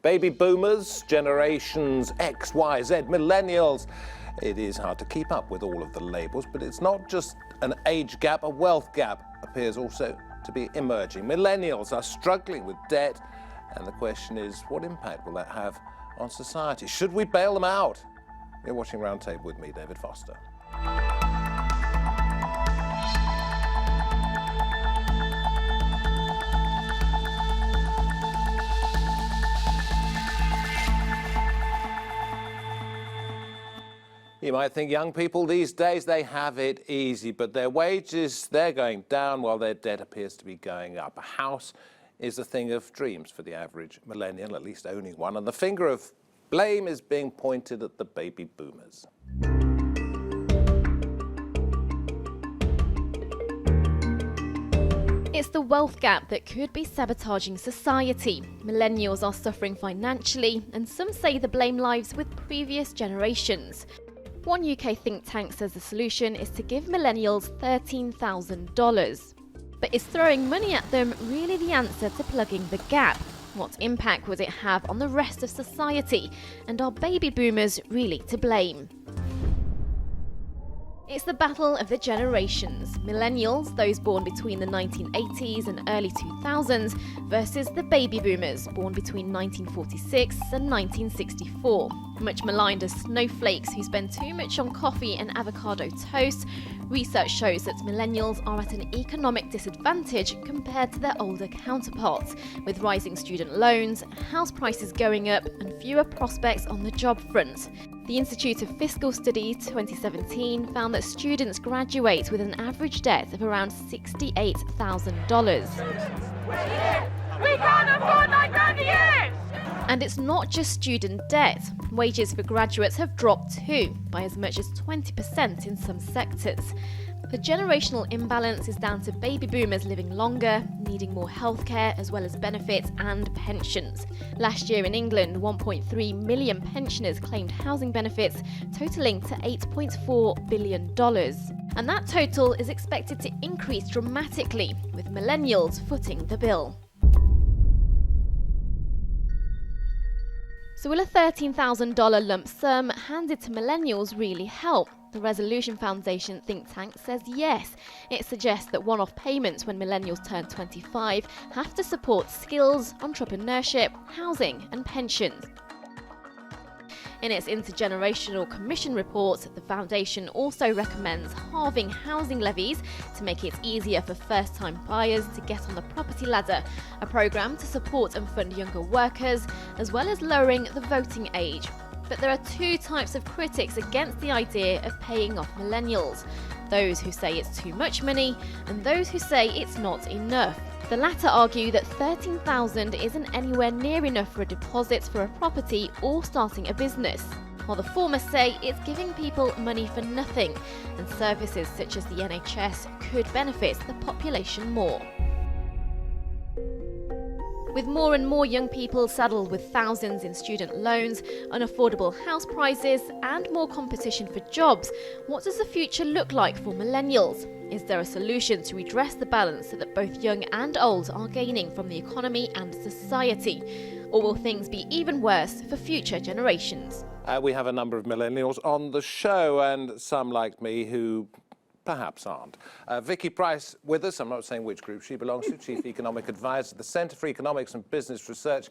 Baby boomers, generations X, Y, Z, millennials. It is hard to keep up with all of the labels, but it's not just an age gap, a wealth gap appears also to be emerging. Millennials are struggling with debt, and the question is, what impact will that have on society? Should we bail them out? You're watching Roundtable with me, David Foster. You might think young people these days, they have it easy, but their wages, they're going down while their debt appears to be going up. A house is a thing of dreams for the average millennial, at least owning one, and the finger of blame is being pointed at the baby boomers. It's the wealth gap that could be sabotaging society. Millennials are suffering financially, and some say the blame lies with previous generations. One UK think tank says the solution is to give millennials $13,000. But is throwing money at them really the answer to plugging the gap? What impact would it have on the rest of society? And are baby boomers really to blame? It's the battle of the generations. Millennials, those born between the 1980s and early 2000s, versus the baby boomers, born between 1946 and 1964. Much maligned as snowflakes who spend too much on coffee and avocado toast, research shows that millennials are at an economic disadvantage compared to their older counterparts, with rising student loans, house prices going up, and fewer prospects on the job front. The Institute of Fiscal Study 2017 found that students graduate with an average debt of around $68,000. We can't afford $9,000 a year! And it's not just student debt. Wages for graduates have dropped too, by as much as 20% in some sectors. The generational imbalance is down to baby boomers living longer, needing more healthcare as well as benefits and pensions. Last year in England, 1.3 million pensioners claimed housing benefits, totalling to $8.4 billion. And that total is expected to increase dramatically, with millennials footing the bill. So will a $13,000 lump sum handed to millennials really help? The Resolution Foundation think tank says yes. It suggests that one-off payments when millennials turn 25 have to support skills, entrepreneurship, housing and pensions. In its Intergenerational Commission report, the foundation also recommends halving housing levies to make it easier for first-time buyers to get on the property ladder, a programme to support and fund younger workers, as well as lowering the voting age. But there are two types of critics against the idea of paying off millennials. Those who say it's too much money, and those who say it's not enough. The latter argue that $13,000 isn't anywhere near enough for a deposit for a property or starting a business, while the former say it's giving people money for nothing, and services such as the NHS could benefit the population more. With more and more young people saddled with thousands in student loans, unaffordable house prices, and more competition for jobs, what does the future look like for millennials? Is there a solution to redress the balance so that both young and old are gaining from the economy and society? Or will things be even worse for future generations? We have a number of millennials on the show, and some like me who perhaps aren't. Vicky Pryce with us. I'm not saying which group she belongs to, Chief Economic Advisor at the Centre for Economics and Business Research.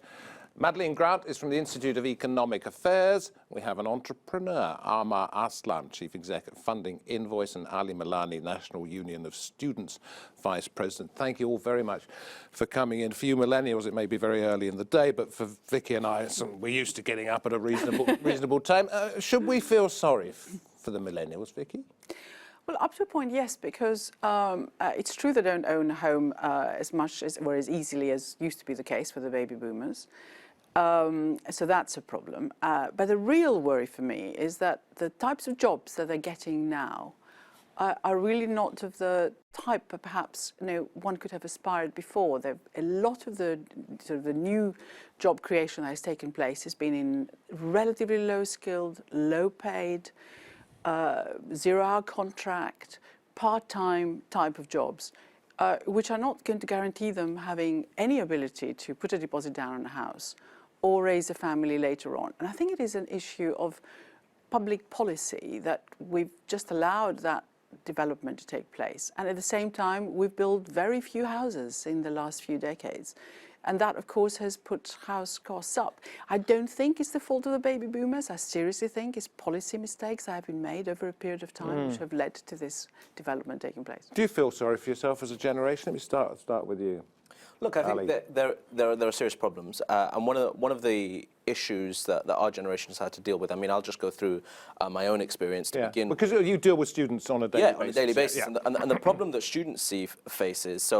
Madeline is from the Institute of Economic Affairs. We have an entrepreneur, Aamar Aslam, Chief Executive Funding Invoice, and Ali Milani, National Union of Students Vice President. Thank you all very much for coming in. For you millennials, it may be very early in the day, but for Vicky and I, we're used to getting up at a reasonable time. Should we feel sorry for the millennials, Vicky? Well, up to a point, yes, because it's true they don't own a home as much as or as easily as used to be the case for the baby boomers. So that's a problem. But the real worry for me is that the types of jobs that they're getting now are really not of the type that perhaps one could have aspired before. A lot of the sort of the new job creation that has taken place has been in relatively low-skilled, low-paid, zero-hour contract, part-time type of jobs, which are not going to guarantee them having any ability to put a deposit down on a house or raise a family later on. And I think it is an issue of public policy that we've just allowed that development to take place. And at the same time, we've built very few houses in the last few decades. And that, of course, has put house costs up. I don't think it's the fault of the baby boomers. I seriously think it's policy mistakes that have been made over a period of time which have led to this development taking place. Do you feel sorry for yourself as a generation? Let me start with you. Look, I think that there are serious problems, and one of the issues that our generation has had to deal with. I mean, I'll just go through my own experience to begin. Because you deal with students on a daily basis. On a daily basis, and the problem that students face is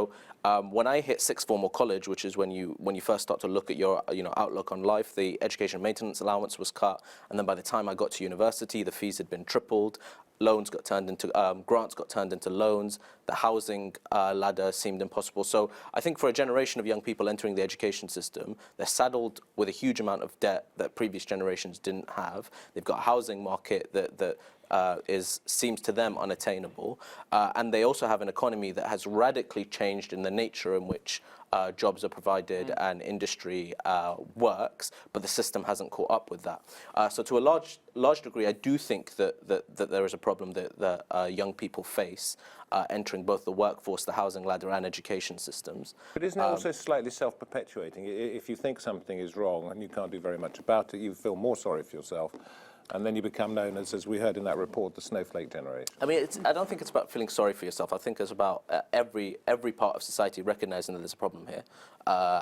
when I hit sixth form or college, which is when you first start to look at your outlook on life, the education maintenance allowance was cut, and then by the time I got to university, the fees had been tripled. Loans got turned into grants, got turned into loans. The housing ladder seemed impossible. So I think for a generation of young people entering the education system, they're saddled with a huge amount of debt that previous generations didn't have. They've got a housing market that seems to them unattainable, and they also have an economy that has radically changed in the nature in which jobs are provided and industry works, but the system hasn't caught up with that. So to a large degree, I do think that there is a problem that young people face entering both the workforce, the housing ladder, and education systems. But isn't it also slightly self-perpetuating? If you think something is wrong and you can't do very much about it, you feel more sorry for yourself. And then you become known as we heard in that report, the snowflake generation. I mean, I don't think it's about feeling sorry for yourself. I think it's about every part of society recognizing that there's a problem here,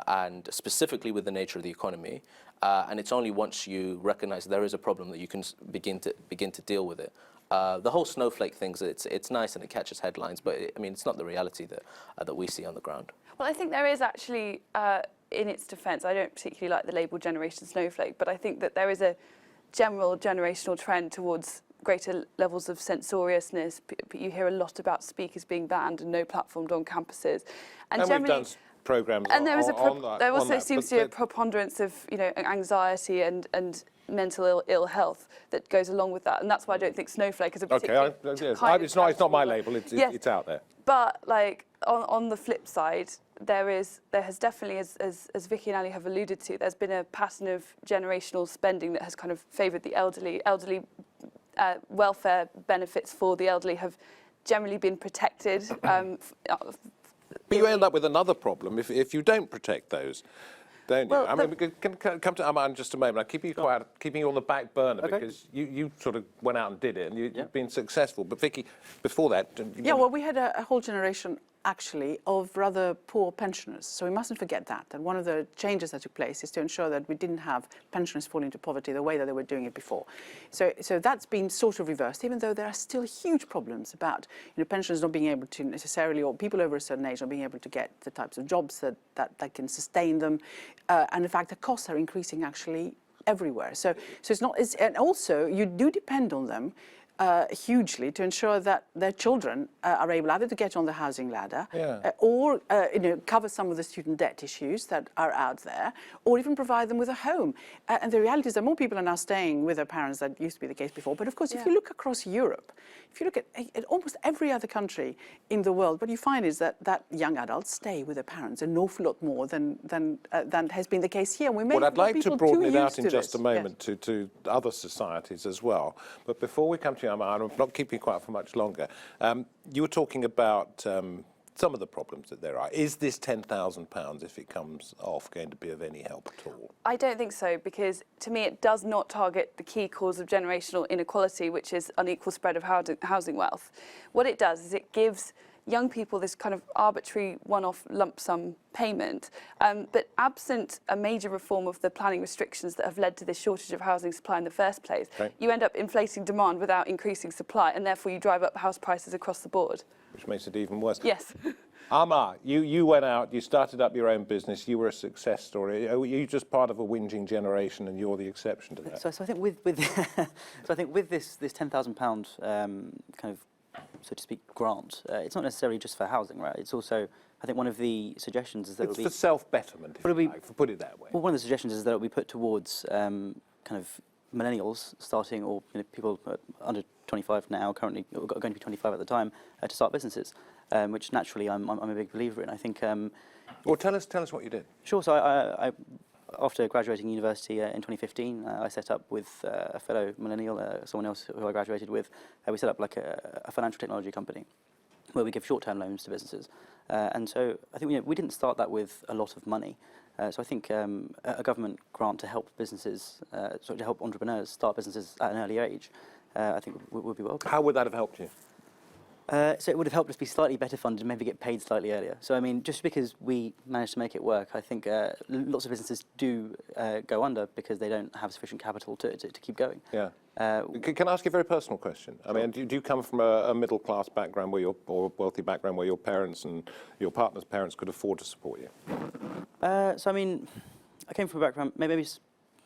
and specifically with the nature of the economy. And it's only once you recognize there is a problem that you can begin to deal with it. The whole snowflake thing, it's nice and it catches headlines, but I mean, it's not the reality that we see on the ground. Well, I think there is actually, in its defence, I don't particularly like the label Generation Snowflake, but I think that there is a general generational trend towards greater levels of censoriousness. You hear a lot about speakers being banned and no platformed on campuses. And we've done programmes on that. There also seems to be a preponderance of anxiety and mental ill health that goes along with that, and that's why I don't think snowflake is a particular it's not my label. It's out there. But like on the flip side, there has definitely, as Vicky and Ali have alluded to, there's been a pattern of generational spending that has kind of favoured the elderly. Elderly welfare benefits for the elderly have generally been protected. But you end up with another problem if you don't protect those, don't you? I mean, we can come to Aamar in just a moment. I'm keeping you on the back burner because you sort of went out and did it, and you've been successful. But Vicky, before that... well, we had a whole generation actually of rather poor pensioners. So we mustn't forget that. And one of the changes that took place is to ensure that we didn't have pensioners fall into poverty the way that they were doing it before. So that's been sort of reversed, even though there are still huge problems about pensioners not being able to necessarily, or people over a certain age not being able to get the types of jobs that can sustain them. And in fact, the costs are increasing actually everywhere. So it's not, and also you do depend on them hugely to ensure that their children are able either to get on the housing ladder or cover some of the student debt issues that are out there, or even provide them with a home. And the reality is that more people are now staying with their parents than used to be the case before. But of course, if you look across Europe, if you look at almost every other country in the world, what you find is that young adults stay with their parents an awful lot more than has been the case here. Well, I'd like to broaden it out in just a moment to other societies as well. But before we come to you, Aamar, I'm not keeping you quiet for much longer. You were talking about some of the problems that there are. Is this £10,000, if it comes off, going to be of any help at all? I don't think so, because to me it does not target the key cause of generational inequality, which is unequal spread of housing wealth. What it does is it gives young people this kind of arbitrary one-off lump sum payment, but absent a major reform of the planning restrictions that have led to this shortage of housing supply in the first place, you end up inflating demand without increasing supply, and therefore you drive up house prices across the board. Which makes it even worse. Yes. Aamar, you went out, you started up your own business, you were a success story. Are you just part of a whinging generation and you're the exception to that? So I think with this £10,000 kind of, so to speak, grant, it's not necessarily just for housing, right? It's also, I think one of the suggestions is that it's for self-betterment, if you like, put it that way. Well, one of the suggestions is that it will be put towards kind of millennials starting, or people under 25 now, currently going to be 25 at the time, to start businesses, which naturally I'm a big believer in. I think. Well, tell us what you did. Sure. So I after graduating university in 2015, I set up with a fellow millennial, someone else who I graduated with, we set up like a financial technology company where we give short-term loans to businesses. And so I think we didn't start that with a lot of money. So I think a government grant to help businesses, to help entrepreneurs start businesses at an early age, I think would be welcome. How would that have helped you? So it would have helped us be slightly better funded and maybe get paid slightly earlier. So I mean, just because we managed to make it work, I think lots of businesses do go under because they don't have sufficient capital to keep going. Yeah. Can I ask you a very personal question? I mean, do you come from a middle-class background or a wealthy background where your parents and your partner's parents could afford to support you? So I mean, I came from a background maybe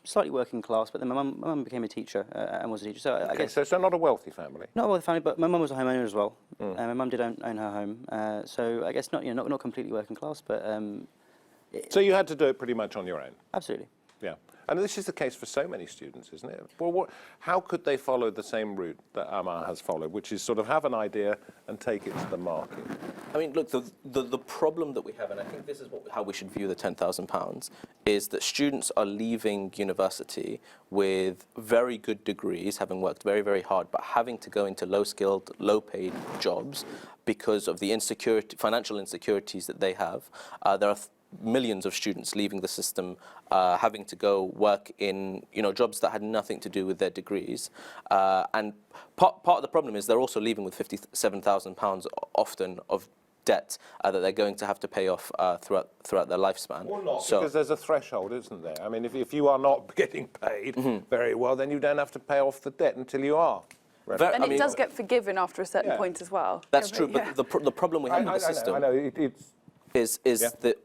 slightly working class, but then my mum became a teacher and was a teacher. So I guess so not a wealthy family. Not a wealthy family, but my mum was a homeowner as well. My mum did own her home, so I guess not completely working class, but. So you had to do it pretty much on your own. Absolutely. Yeah. And this is the case for so many students, isn't it? Well, how could they follow the same route that Aamar has followed, which is sort of have an idea and take it to the market? I mean, look, the problem that we have, and I think this is how we should view the £10,000, is that students are leaving university with very good degrees, having worked very, very hard, but having to go into low-skilled, low-paid jobs because of the financial insecurities that they have. There are millions of students leaving the system, having to go work in jobs that had nothing to do with their degrees, and part of the problem is they're also leaving with £57,000 often of debt that they're going to have to pay off throughout their lifespan. Or not, because there's a threshold, isn't there? I mean, if you are not getting paid very well, then you don't have to pay off the debt until you are. And it does get forgiven after a certain point as well. That's true, but the problem we have with the system. I know, it's that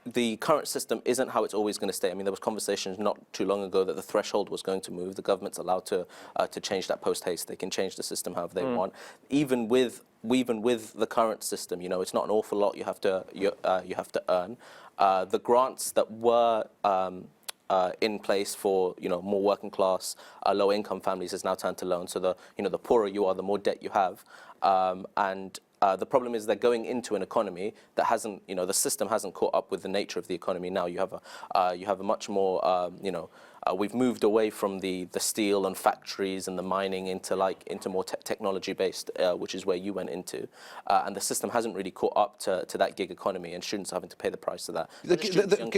the current system isn't how it's always going to stay. I mean, there was conversations not too long ago that the threshold was going to move. The government's allowed to change that post haste. They can change the system however they want. Even with the current system, it's not an awful lot you have to earn. The grants that were in place for more working class, low income families has now turned to loans. So the poorer you are, the more debt you have, and the problem is they're going into an economy that hasn't, the system hasn't caught up with the nature of the economy now. You have a much more, we've moved away from the steel and factories and the mining into more technology-based, which is where you went into, and the system hasn't really caught up to that gig economy, and students are having to pay the price of that.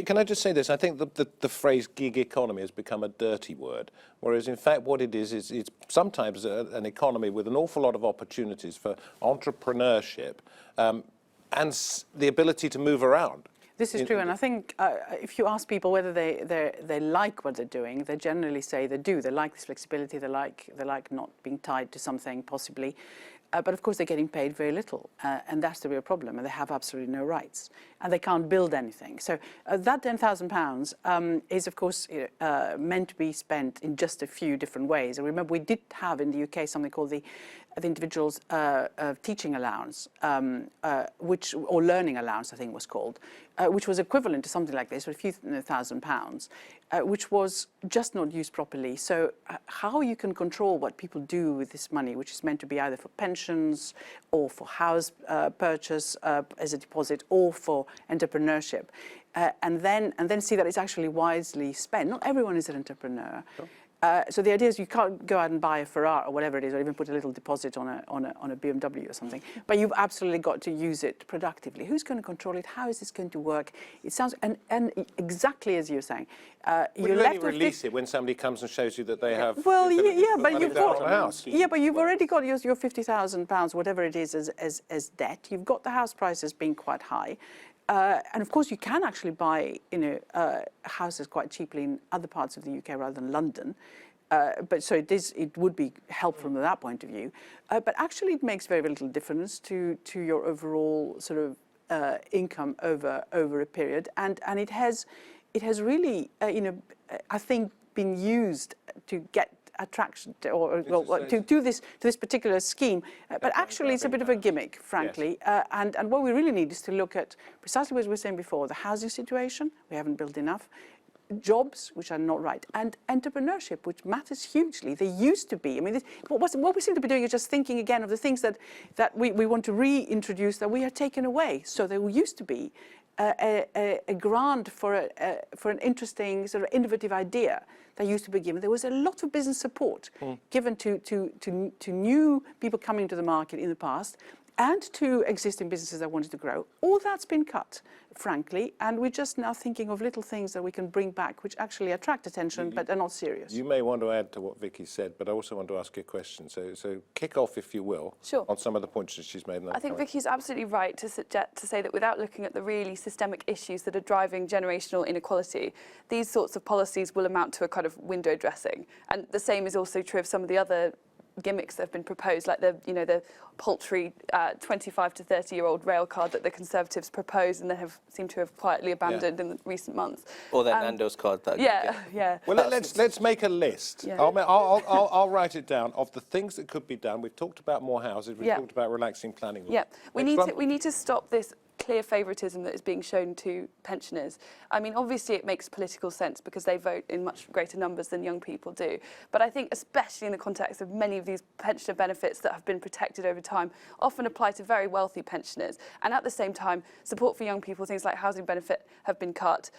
Can I just say this? I think the phrase gig economy has become a dirty word, whereas in fact what it is it's sometimes an economy with an awful lot of opportunities for entrepreneurship and the ability to move around. This is true, and I think if you ask people whether they like what they're doing, they generally say they do. They like this flexibility. They like not being tied to something possibly, but of course they're getting paid very little, and that's the real problem. And they have absolutely no rights, and they can't build anything. So that £10,000 is of course meant to be spent in just a few different ways. And remember, we did have in the UK something called the individual's teaching allowance, or learning allowance, I think it was called, which was equivalent to something like this, for a few £1,000s, which was just not used properly. So how you can control what people do with this money, which is meant to be either for pensions or for house purchase as a deposit or for entrepreneurship, and then see that it's actually wisely spent. Not everyone is an entrepreneur. Sure. So the idea is you can't go out and buy a Ferrari or whatever it is, or even put a little deposit on a BMW or something. But you've absolutely got to use it productively. Who's going to control it? How is this going to work? It sounds and exactly as you're saying, you only release it when somebody comes and shows you that they have. Well, but you've got a house. But you've already got your £50,000, whatever it is, as debt. You've got the house prices being quite high. And of course, you can actually buy, houses quite cheaply in other parts of the UK rather than London. But so it would be helpful from that point of view. But actually, it makes very little difference to your overall sort of income over a period. And it has really, I think, been used to get attraction to this particular scheme, but actually it's a bit of a gimmick, frankly. Yes. And what we really need is to look at precisely what we were saying before: the housing situation, we haven't built enough; jobs, which are not right; and entrepreneurship, which matters hugely. They used to be. I mean, what we seem to be doing is just thinking again of the things that we want to reintroduce that we have taken away. So they used to be. a grant for an interesting sort of innovative idea that used to be given. There was a lot of business support given to new people coming to the market in the past and to existing businesses that wanted to grow. All that's been cut, frankly, and we're just now thinking of little things that we can bring back which actually attract attention but are not serious. You may want to add to what Vicky said, but I also want to ask you a question. So kick off, if you will, Sure. on some of the points that she's made. I think Vicky's absolutely right to say that without looking at the really systemic issues that are driving generational inequality, these sorts of policies will amount to a kind of window dressing. And the same is also true of some of the other gimmicks that have been proposed, like the paltry 25 to 30-year-old rail card that the Conservatives proposed and then have seemed to have quietly abandoned in the recent months. Or that Nando's card that Yeah. Well, let's make a list. Yeah. I'll write it down of the things that could be done. We've talked about more houses. We've talked about relaxing planning. Yeah, we Next need to stop this clear favouritism that is being shown to pensioners. I mean, obviously it makes political sense because they vote in much greater numbers than young people do. But I think especially in the context of many of these pensioner benefits that have been protected over time often apply to very wealthy pensioners. And at the same time, support for young people, things like housing benefit have been cut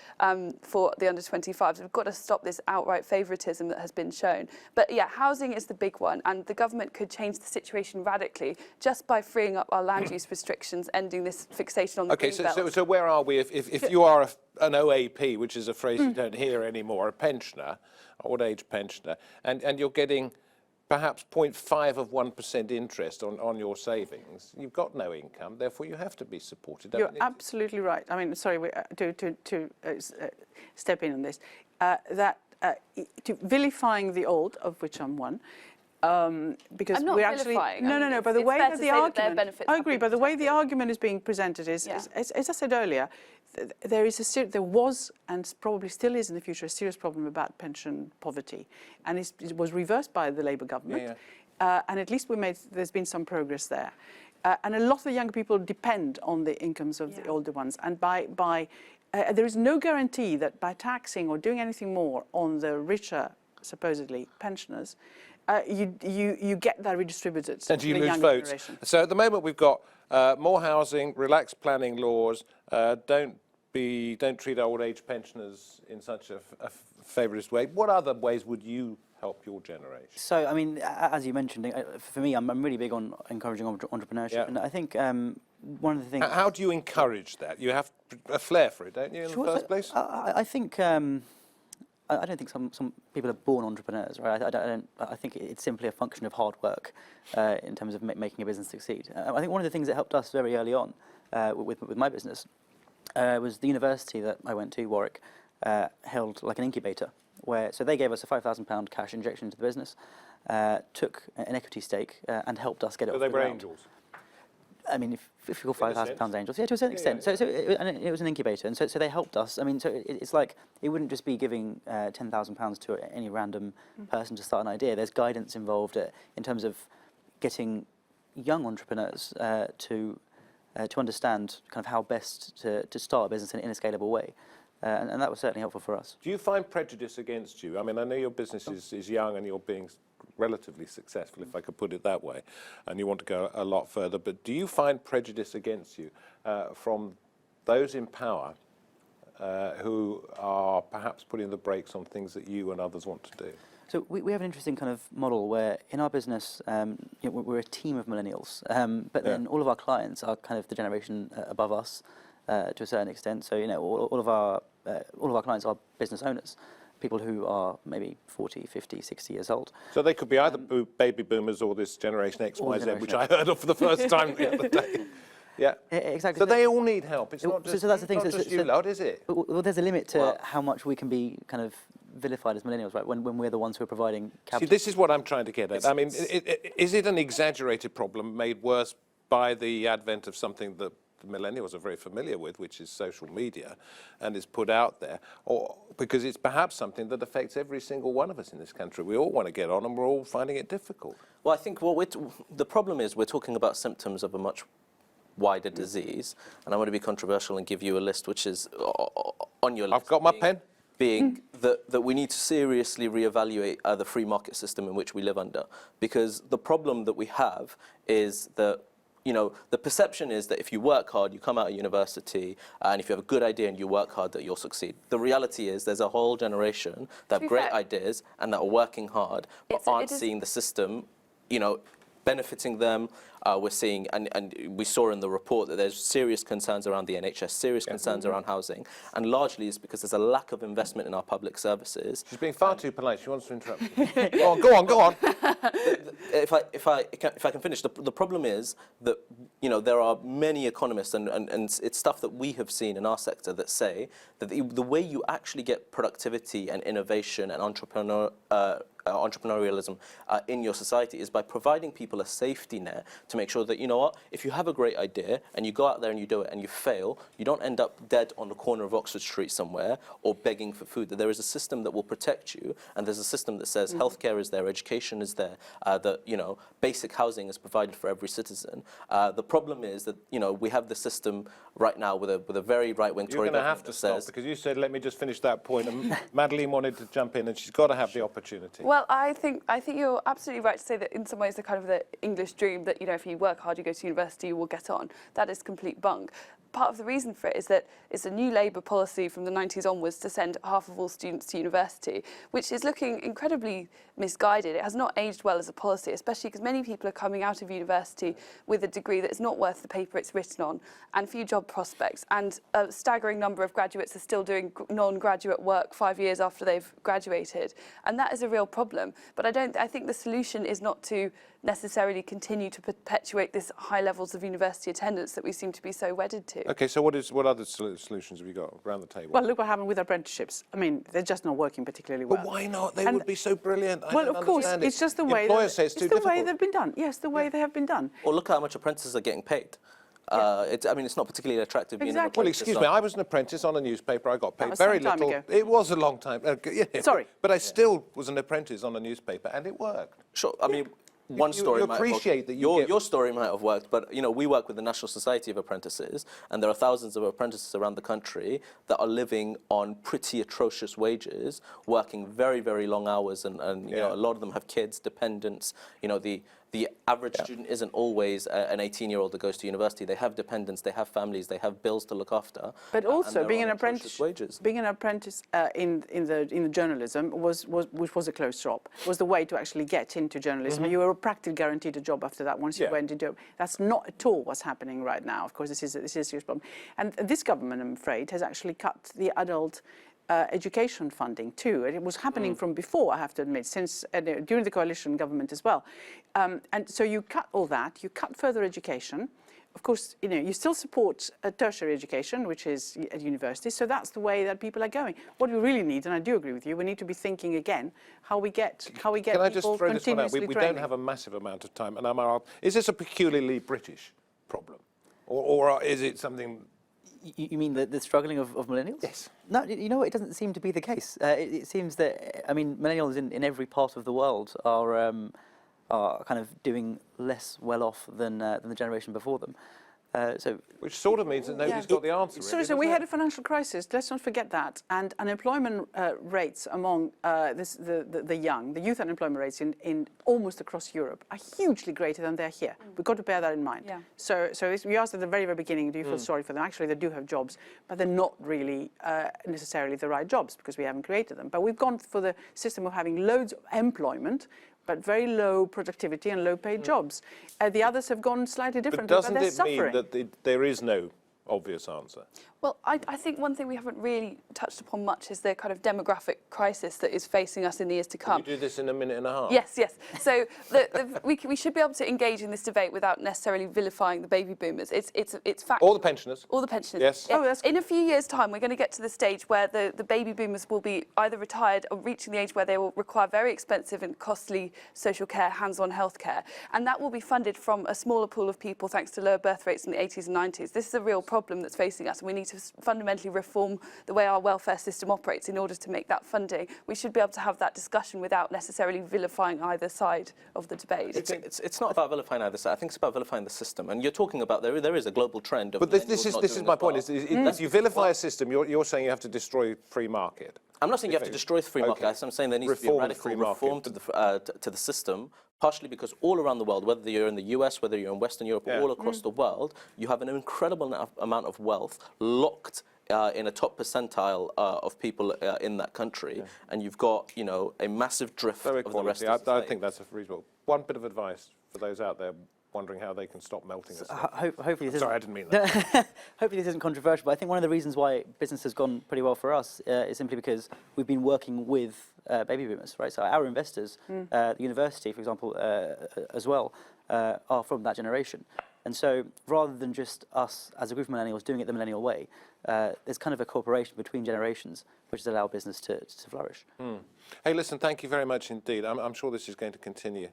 for the under 25s. We've got to stop this outright favouritism that has been shown. But yeah, housing is the big one, and the government could change the situation radically just by freeing up our land use restrictions, ending this fixation on the Okay, green belt. so where are we? If you are an OAP, which is a phrase you don't hear anymore, a pensioner, old age pensioner, and you're getting perhaps 0.5% interest on your savings, you've got no income, therefore you have to be supported. You're absolutely right. I mean, sorry, to step in on this, to vilifying the old, of which I'm one, because I'm not we're actually vilifying. no. But the way that the argument, I agree. But the way the protected. argument is being presented is, as I said earlier, there was and probably still is in the future a serious problem about pension poverty, and it was reversed by the Labour government, and at least there's been some progress there, and a lot of the younger people depend on the incomes of the older ones, and there is no guarantee that by taxing or doing anything more on the richer, supposedly pensioners, you get that redistributed. And you to the lose younger votes. generation. So at the moment we've got more housing, relaxed planning laws, don't treat old age pensioners in such a favourist way. What other ways would you help your generation? So, I mean, as you mentioned, for me, I'm really big on encouraging entrepreneurship. And I think one of the things... How do you encourage that? You have a flair for it, don't you, in the first place? I think... I don't think some people are born entrepreneurs, right? I think it's simply a function of hard work in terms of making a business succeed. I think one of the things that helped us very early on with my business was the university that I went to, Warwick, held like an incubator, so they gave us a £5,000 cash injection into the business, took an equity stake and helped us get it off the ground. So they were angels? I mean, if you call £5,000 angels, to a certain extent. So it was an incubator, and so they helped us. I mean, so it's like it wouldn't just be giving £10,000 to any random person to start an idea. There's guidance involved in terms of getting young entrepreneurs to understand kind of how best to start a business in a scalable way, and that was certainly helpful for us. Do you find prejudice against you? I mean, I know your business is young and you're being relatively successful, if I could put it that way, and you want to go a lot further, but do you find prejudice against you from those in power who are perhaps putting the brakes on things that you and others want to do? So we have an interesting kind of model where in our business, we're a team of millennials, but then all of our clients are kind of the generation above us to a certain extent. So, all of our clients are business owners, people who are maybe 40, 50, 60 years old. So they could be either baby boomers or this generation X, Y, Z, which I heard of for the first time the other day. Yeah, exactly. So they all need help. It's not just, so that's the thing. not just you lot, is it? Well, there's a limit to how much we can be kind of vilified as millennials, right? When we're the ones who are providing capital. See, this is what I'm trying to get at. I mean, is it an exaggerated problem made worse by the advent of something that the millennials are very familiar with, which is social media, and is put out there, or because it's perhaps something that affects every single one of us in this country? We all want to get on, and we're all finding it difficult. Well, I think the problem is we're talking about symptoms of a much wider disease, and I want to be controversial and give you a list which is on your list. I've got my pen. Being that we need to seriously reevaluate the free market system in which we live under, because the problem that we have is that you know, the perception is that if you work hard, you come out of university, and if you have a good idea and you work hard, that you'll succeed. The reality is there's a whole generation that have great ideas and that are working hard, but aren't seeing the system, you know, benefiting them. We're seeing, and we saw in the report that there's serious concerns around the NHS, serious concerns around housing, and largely it's because there's a lack of investment in our public services. She's being far too polite. She wants to interrupt you. Go on. If I can finish, the problem is that, you know, there are many economists and it's stuff that we have seen in our sector that say that the way you actually get productivity and innovation and entrepreneurialism in your society is by providing people a safety net to make sure that, you know what, if you have a great idea and you go out there and you do it and you fail, you don't end up dead on the corner of Oxford Street somewhere or begging for food. That there is a system that will protect you, and there's a system that says healthcare is there, education is there, that, you know, basic housing is provided for every citizen. The problem is that, you know, we have the system right now with a very right-wing Tory government. You're going to have to stop, because you said, let me just finish that point, and Madeline wanted to jump in, and she's got to have the opportunity. Well, I think you're absolutely right to say that in some ways the kind of the English dream that, you know, if you work hard, you go to university, you will get on. That is complete bunk. Part of the reason for it is that it's a new Labour policy from the 90s onwards to send half of all students to university, which is looking incredibly misguided. It has not aged well as a policy, especially because many people are coming out of university with a degree that is not worth the paper it's written on, and few job prospects. And a staggering number of graduates are still doing non-graduate work 5 years after they've graduated. And that is a real problem. But I think the solution is not to necessarily continue to perpetuate this high levels of university attendance that we seem to be so wedded to. Okay, so what other solutions have you got around the table? Well, look what happened with apprenticeships. I mean, they're just not working particularly well. But why not? They would be so brilliant. Well, of course, it's just the way employers say it's too difficult. the way they've been done. Yes, the way they have been done. Or look at how much apprentices are getting paid. I mean, it's not particularly attractive. Exactly. Well, excuse me, I was an apprentice on a newspaper. I got paid very little. Ago. It was a long time. Sorry. But I still was an apprentice on a newspaper, and it worked. Sure. I mean, one story might appreciate that your story might have worked, but, you know, we work with the National Society of Apprentices, and there are thousands of apprentices around the country that are living on pretty atrocious wages, working very, very long hours, and you know, a lot of them have kids, dependents. You know, the average student isn't always an 18-year-old that goes to university. They have dependents, they have families, they have bills to look after. But also, being an apprentice in the journalism which was a closed shop, was the way to actually get into journalism. You were practically guaranteed a job after that once you went into it. That's not at all what's happening right now. Of course, this is a serious problem. And this government, I'm afraid, has actually cut the adult education funding too. And it was happening from before, I have to admit, since during the coalition government as well. And so you cut all that, you cut further education. Of course, you know, you still support tertiary education, which is at university. So that's the way that people are going. What we really need, and I do agree with you, we need to be thinking again how we get Can I just throw this one out? We don't have a massive amount of time. And Aamar, is this a peculiarly British problem, or is it something? You mean the struggling of millennials? Yes. No, you know what? It doesn't seem to be the case. It seems that, I mean, millennials in every part of the world are kind of doing less well off than the generation before them. Which sort of means that nobody's got the answer. Really, so we had a financial crisis. Let's not forget that. And unemployment rates among the young, the youth unemployment rates in almost across Europe are hugely greater than they're here. We've got to bear that in mind. Yeah. So we asked at the very, very beginning, do you feel sorry for them? Actually, they do have jobs, but they're not really necessarily the right jobs because we haven't created them. But we've gone for the system of having loads of employment, but very low productivity and low-paid jobs. The others have gone slightly differently, but they're suffering. But doesn't it mean that there is no obvious answer? Well, I think one thing we haven't really touched upon much is the kind of demographic crisis that is facing us in the years to come. Can you do this in a minute and a half? Yes. So we should be able to engage in this debate without necessarily vilifying the baby boomers. It's fact. All the pensioners. All the pensioners. Yes. Yeah. Oh, in a few years' time, we're going to get to the stage where the baby boomers will be either retired or reaching the age where they will require very expensive and costly social care, hands-on healthcare, and that will be funded from a smaller pool of people thanks to lower birth rates in the 80s and 90s. This is a real problem that's facing us, and we need to fundamentally reform the way our welfare system operates in order to make that funding. We should be able to have that discussion without necessarily vilifying either side of the debate. It's not about vilifying either side. I think it's about vilifying the system. And you're talking about there is a global trend of. But this is my point. Is you vilify a system, you're saying you have to destroy free market. I'm not saying you have to destroy the free market. Okay. I'm saying there needs to be a Reform the radical free market. reform to the system, partially because all around the world, whether you're in the US, whether you're in Western Europe, or all across the world, you have an incredible amount of wealth locked in a top percentile of people in that country, and you've got, you know, a massive drift of the rest of I society. think that's a reasonable. One bit of advice for those out there wondering how they can stop melting us. Hopefully this Sorry, I didn't mean that. hopefully this isn't controversial, but I think one of the reasons why business has gone pretty well for us is simply because we've been working with baby boomers, right? So our investors, the university, for example, as well, are from that generation. And so rather than just us as a group of millennials doing it the millennial way, there's kind of a cooperation between generations which has allowed business to flourish. Hey, listen, thank you very much indeed. I'm sure this is going to continue.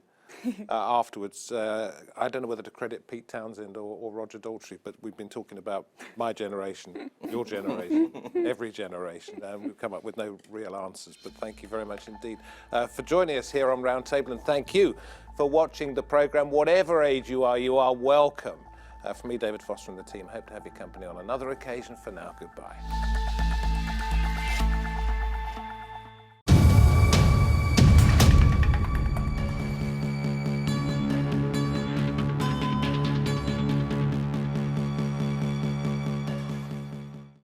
Afterwards, I don't know whether to credit Pete Townsend or Roger Daltrey, but we've been talking about my generation, your generation, every generation, and we've come up with no real answers. But thank you very much indeed for joining us here on Roundtable, and thank you for watching the programme. Whatever age you are welcome. From me, David Foster, and the team, hope to have your company on another occasion. For now, goodbye.